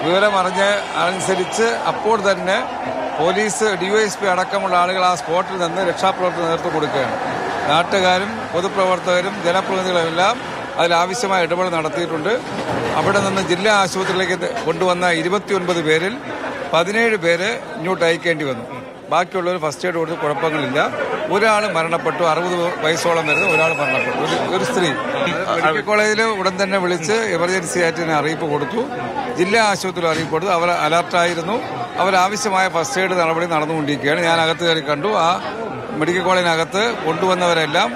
വിവരമറിഞ്ഞ് അനുസരിച്ച് അപ്പോൾ തന്നെ പോലീസ് DYSP അടക്കമുള്ള ആളുകൾ ആ സ്പോട്ടിൽ നിന്ന് രക്ഷാപ്രവർത്തനം നേതൃത്വം കൊടുക്കുകയാണ്. നാട്ടുകാരും പൊതുപ്രവർത്തകരും ജനപ്രതിനിധികളുമെല്ലാം അതിലാവശ്യമായ ഇടപെടൽ നടത്തിയിട്ടുണ്ട്. അവിടെ നിന്ന് ജില്ലാ ആശുപത്രിയിലേക്ക് കൊണ്ടുവന്ന 29 പേരിൽ 17 പേര് ഇങ്ങോട്ട് അയക്കേണ്ടി വന്നു. ബാക്കിയുള്ളവർ ഫസ്റ്റ് എയ്ഡ് കൊടുത്ത് കുഴപ്പങ്ങളില്ല. ഒരാൾ മരണപ്പെട്ടു, 60 വയസ്സോളം വരുന്ന ഒരാൾ മരണപ്പെട്ടു, ഒരു സ്ത്രീ. മെഡിക്കൽ കോളേജിൽ ഉടൻ തന്നെ വിളിച്ച് എമർജൻസി ആയിട്ട് അറിയിപ്പ് കൊടുത്തു. ജില്ലാ ആശുപത്രിയിൽ അറിയിപ്പ് കൊടുത്തു. അവർ അലർട്ടായിരുന്നു. അവരാവശ്യമായ ഫസ്റ്റ് എയ്ഡ് നടപടി നടന്നുകൊണ്ടിരിക്കുകയാണ്. ഞാൻ അകത്ത് കയറി കണ്ടു. ആ മെഡിക്കൽ കോളേജിനകത്ത് കൊണ്ടുവന്നവരെല്ലാം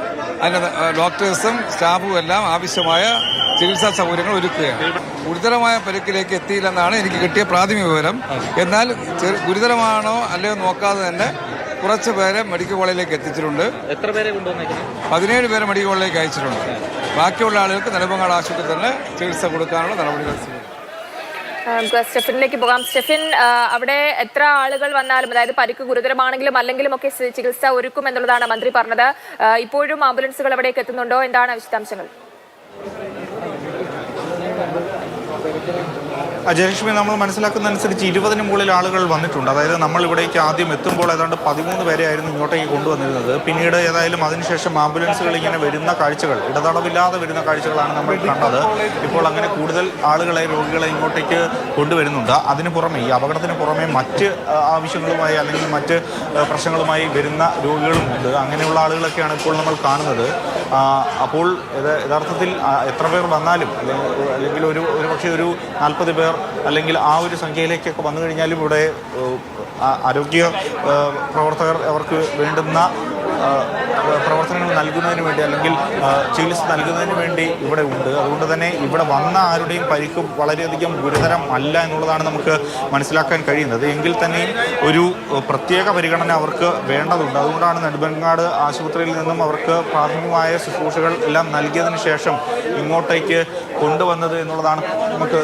അതിൻ്റെ ഡോക്ടേഴ്സും സ്റ്റാഫും എല്ലാം ആവശ്യമായ ചികിത്സാ സൗകര്യങ്ങൾ ഒരുക്കുകയാണ്. ഗുരുതരമായ പരിക്കിലേക്ക് എത്തിയില്ലെന്നാണ് എനിക്ക് കിട്ടിയ പ്രാഥമിക വിവരം. എന്നാൽ ഗുരുതരമാണോ അല്ലയോ നോക്കാതെ തന്നെ കുറച്ച് പേരെ മെഡിക്കൽ കോളേജിലേക്ക് എത്തിച്ചിട്ടുണ്ട്. എത്ര പേരെ കൊണ്ടുവന്നേക്കുന്നത്? 17 പേരെ മെഡിക്കൽ കോളേജിലേക്ക് അയച്ചിട്ടുണ്ട്. ബാക്കിയുള്ള ആളുകൾക്ക് നെടുമങ്ങാട് ആശുപത്രിയിൽ തന്നെ ചികിത്സ കൊടുക്കാനുള്ള നടപടികൾ സ്വീകരിക്കും. സ്റ്റെഫിനിലേക്ക് പോകാം. സ്റ്റെഫിൻ, അവിടെ എത്ര ആളുകൾ വന്നാലും, അതായത് പരിക്ക് ഗുരുതരമാണെങ്കിലും അല്ലെങ്കിലും ഒക്കെ ചികിത്സ ഒരുക്കും എന്നുള്ളതാണ് മന്ത്രി പറഞ്ഞത്. ഇപ്പോഴും ആംബുലൻസുകൾ അവിടേക്ക് എത്തുന്നുണ്ടോ? എന്താണ് വിശദാംശങ്ങൾ? ജയലക്ഷ്മി, നമ്മൾ മനസ്സിലാക്കുന്നതനുസരിച്ച് 20-ന് മുകളിൽ ആളുകൾ വന്നിട്ടുണ്ട്. അതായത് നമ്മൾ ഇവിടേക്ക് ആദ്യം എത്തുമ്പോൾ ഏതാണ്ട് 13 പേരെയായിരുന്നു ഇങ്ങോട്ടേക്ക് കൊണ്ടുവന്നിരുന്നത്. പിന്നീട് ഏതായാലും അതിനുശേഷം ആംബുലൻസുകൾ ഇങ്ങനെ വരുന്ന കാഴ്ചകൾ, ഇടതടവില്ലാതെ വരുന്ന കാഴ്ചകളാണ് നമ്മൾ കണ്ടത്. ഇപ്പോൾ അങ്ങനെ കൂടുതൽ ആളുകളെ, രോഗികളെ ഇങ്ങോട്ടേക്ക് കൊണ്ടുവരുന്നുണ്ട്. അതിന് പുറമെ, ഈ അപകടത്തിന് പുറമെ മറ്റ് ആവശ്യങ്ങളുമായി അല്ലെങ്കിൽ മറ്റ് പ്രശ്നങ്ങളുമായി വരുന്ന രോഗികളും ഉണ്ട്. അങ്ങനെയുള്ള ആളുകളൊക്കെയാണ് ഇപ്പോൾ നമ്മൾ കാണുന്നത്. അപ്പോൾ യഥാർത്ഥത്തിൽ എത്ര പേർ വന്നാലും അല്ലെങ്കിൽ ഒരു പക്ഷേ ഒരു 40 പേർ അല്ലെങ്കിൽ ആ ഒരു സംഖ്യയിലേക്കൊക്കെ വന്നു കഴിഞ്ഞാലും ഇവിടെ ആരോഗ്യ പ്രവർത്തകർ അവർക്ക് വേണ്ടുന്ന പ്രവർത്തനങ്ങൾ നൽകുന്നതിന് വേണ്ടി അല്ലെങ്കിൽ ചികിത്സ നൽകുന്നതിന് വേണ്ടി ഇവിടെ ഉണ്ട്. അതുകൊണ്ട് തന്നെ ഇവിടെ വന്ന ആരുടെയും പരിക്കും വളരെയധികം ഗുരുതരം അല്ല എന്നുള്ളതാണ് നമുക്ക് മനസ്സിലാക്കാൻ കഴിയുന്നത്. എങ്കിൽ തന്നെയും ഒരു പ്രത്യേക പരിഗണന അവർക്ക് വേണ്ടതുണ്ട്. അതുകൊണ്ടാണ് നെടുമങ്ങാട് ആശുപത്രിയിൽ നിന്നും അവർക്ക് പ്രാഥമികമായ ശുശ്രൂഷകൾ എല്ലാം നൽകിയതിന് ശേഷം ഇങ്ങോട്ടേക്ക് കൊണ്ടുവന്നത് എന്നുള്ളതാണ് നമുക്ക്